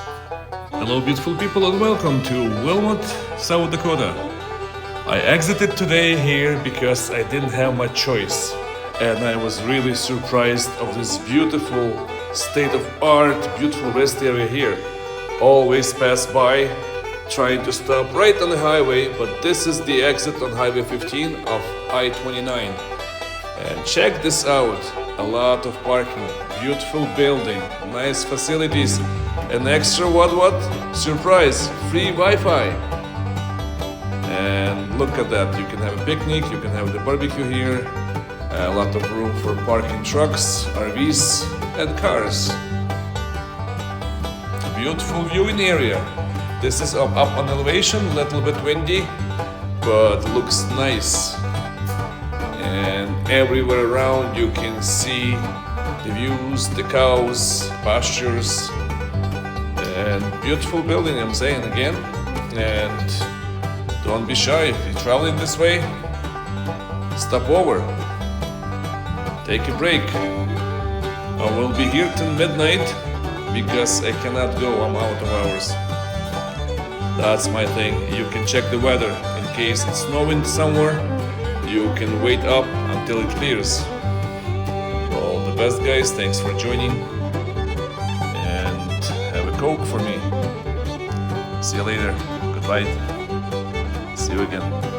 Hello beautiful people and welcome to Wilmot, South Dakota. I exited today here because I didn't have my choice and I was really surprised of this beautiful state-of-art, beautiful rest area here. Always pass by trying to stop right on the highway, but this is the exit on Highway 15 of I-29. And check this out, a lot of parking, beautiful building, nice facilities, and extra what? Surprise, free Wi-Fi. And look at that, you can have a picnic, you can have the barbecue here, a lot of room for parking trucks, RVs and cars. Beautiful viewing area. This is up on elevation, a little bit windy, but looks nice. And everywhere around you can see the views, the cows, pastures, and beautiful building, I'm saying again. And don't be shy, if you're traveling this way, stop over, take a break. I will be here till midnight because I cannot go, I'm out of hours. That's my thing. You can check the weather in case it's snowing somewhere. You can wait up until it clears. All the best, guys. Thanks for joining. And have a Coke for me. See you later. Goodbye. See you again.